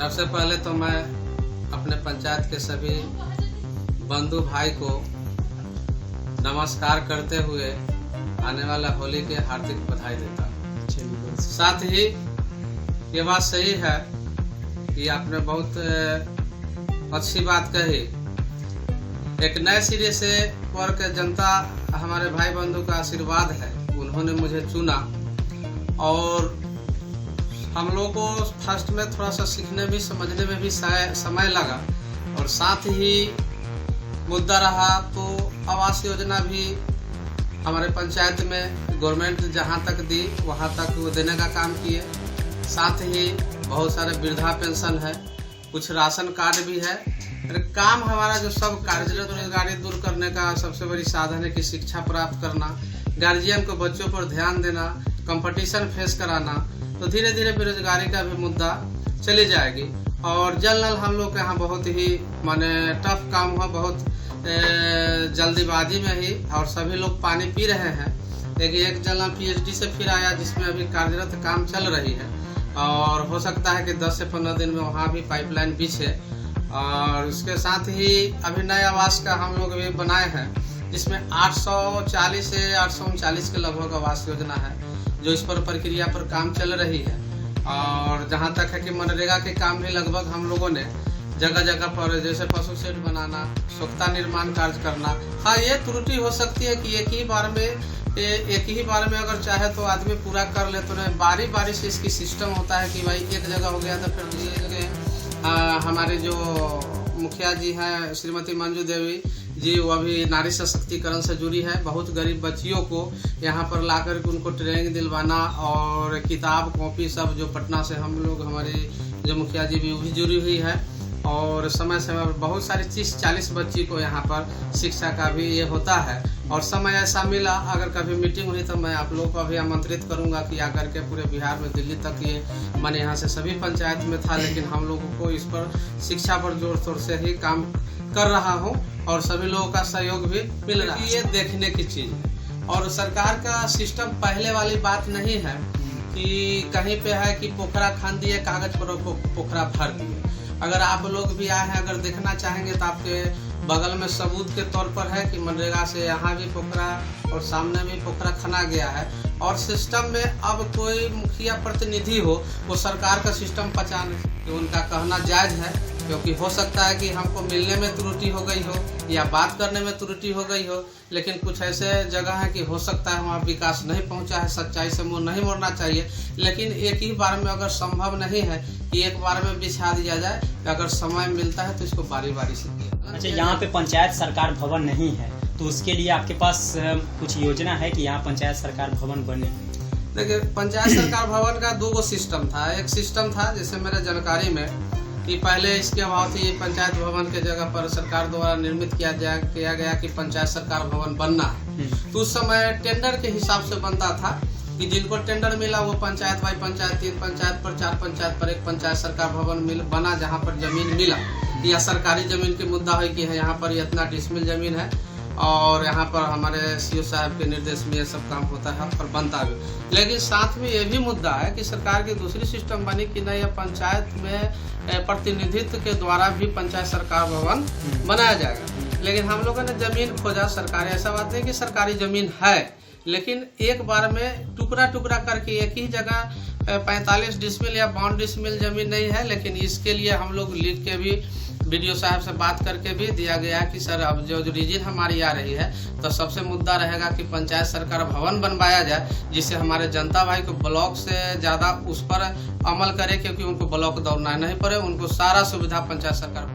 सबसे पहले तो मैं अपने पंचायत के सभी बंधु भाई को नमस्कार करते हुए आने वाला होली के हार्दिक बधाई देता हूँ। साथ ही ये बात सही है कि आपने बहुत अच्छी बात कही। एक नए सिरे से पर के जनता हमारे भाई बंधु का आशीर्वाद है, उन्होंने मुझे चुना और हम लोगों को फर्स्ट में थोड़ा सा सीखने में समझने में भी समय लगा और साथ ही मुद्दा रहा तो आवास योजना भी हमारे पंचायत में गवर्नमेंट जहां तक दी वहां तक वो देने का काम किए। साथ ही बहुत सारे वृद्धा पेंशन है, कुछ राशन कार्ड भी है। काम हमारा जो सब कार्यरत बेरोजगारी दूर करने का सबसे बड़ी साधन है कि शिक्षा प्राप्त करना, गार्जियन को बच्चों पर ध्यान देना, कंपटीशन फेस कराना, तो धीरे धीरे बेरोजगारी का भी मुद्दा चली जाएगी। और जल नल हम लोग के यहाँ बहुत ही माने टफ काम हुआ, बहुत जल्दीबाजी में ही, और सभी लोग पानी पी रहे हैं। एक जल नल PhD से फिर आया जिसमें अभी कार्यरत काम चल रही है और हो सकता है कि 10 से 15 दिन में वहाँ भी पाइपलाइन बिछे। और उसके साथ ही अभी नए आवास का हम लोग भी बनाए हैं जिसमें 840 से 839 के लगभग आवास योजना है जो इस पर प्रक्रिया पर काम चल रही है। और जहाँ तक है कि मनरेगा के काम भी लगभग हम लोगों ने जगह जगह पर, जैसे पशु शेड बनाना, स्वच्छता निर्माण कार्य करना। हाँ, ये त्रुटि हो सकती है कि एक ही बार में अगर चाहे तो आदमी पूरा कर ले, तो नहीं बारी बारी से इसकी सिस्टम होता है कि भाई एक जगह हो गया तो फिर दूसरी जगह। हमारे जो मुखिया जी हैं श्रीमती मंजू देवी जी, वो अभी नारी सशक्तिकरण से जुड़ी है। बहुत गरीब बच्चियों को यहाँ पर लाकर के उनको ट्रेनिंग दिलवाना और किताब कॉपी सब जो पटना से हम लोग, हमारी जो मुखिया जी भी जुड़ी हुई है। और समय समय पर बहुत सारी 30-40 बच्ची को यहाँ पर शिक्षा का भी ये होता है। और समय ऐसा मिला, अगर कभी मीटिंग हुई तो मैं आप लोगों को भी आमंत्रित करूंगा कि आकर के पूरे बिहार में, दिल्ली तक, ये मैंने यहाँ से सभी पंचायत में था, लेकिन हम लोगों को इस पर शिक्षा पर जोर शोर से ही काम कर रहा हूँ और सभी लोगों का सहयोग भी मिल रहा है। ये देखने की चीज़ है और सरकार का सिस्टम पहले वाली बात नहीं है कि कहीं पे है कि पोखरा खान दिए, कागज पर पोखरा भर दिए। अगर आप लोग भी आए हैं, अगर देखना चाहेंगे तो आपके बगल में सबूत के तौर पर है कि मनरेगा से यहाँ भी पोखरा और सामने भी पोखरा खना गया है। और सिस्टम में अब कोई मुखिया प्रतिनिधि हो वो सरकार का सिस्टम पहचाने, कि उनका कहना जायज़ है, क्योंकि हो सकता है कि हमको मिलने में त्रुटि हो गई हो या बात करने में त्रुटि हो गई हो, लेकिन कुछ ऐसे जगह है कि हो सकता है वहाँ विकास नहीं पहुँचा है, सच्चाई से मुँह नहीं मोड़ना चाहिए। लेकिन एक ही बार में अगर संभव नहीं है कि एक बार में बिछा दिया जाए, अगर समय मिलता है तो इसको बारी बारी से दिया। अच्छा, यहाँ पे पंचायत सरकार भवन नहीं है तो उसके लिए आपके पास कुछ योजना है कि यहाँ पंचायत सरकार भवन बने? देखिए, पंचायत सरकार भवन का 2 सिस्टम था। एक सिस्टम था जैसे मेरे जानकारी में कि पहले इसके अभाव थी, पंचायत भवन के जगह पर सरकार द्वारा निर्मित किया गया कि पंचायत सरकार भवन बनना है। तो उस समय टेंडर के हिसाब से बनता था कि जिनको टेंडर मिला वो पंचायत बाई पंचायत, 3 पंचायत पर 4 पंचायत पर एक पंचायत सरकार भवन बना, जहाँ पर जमीन मिला या सरकारी जमीन की मुद्दा है कि यहाँ पर इतना डिसमिल जमीन है और यहाँ पर हमारे CO साहब के निर्देश में ये सब काम होता है और बनता भी। लेकिन साथ में ये भी मुद्दा है कि सरकार की दूसरी सिस्टम बनी कि नहीं, पंचायत में प्रतिनिधित्व के द्वारा भी पंचायत सरकार भवन बनाया जाएगा। लेकिन हम लोगों ने जमीन खोजा, सरकारी, ऐसा बात नहीं कि सरकारी जमीन है, लेकिन एक बार में टुकड़ा टुकड़ा करके एक ही जगह 45 डिसमिल या 52 डिसमिल जमीन नहीं है। लेकिन इसके लिए हम लोग लिख के भी BDO साहब से बात करके भी दिया गया कि सर अब जो रीजन हमारी आ रही है तो सबसे मुद्दा रहेगा कि पंचायत सरकार भवन बनवाया जाए, जिससे हमारे जनता भाई को ब्लॉक से ज़्यादा उस पर अमल करे, क्योंकि उनको ब्लॉक दौड़ना नहीं पड़े, उनको सारा सुविधा पंचायत सरकार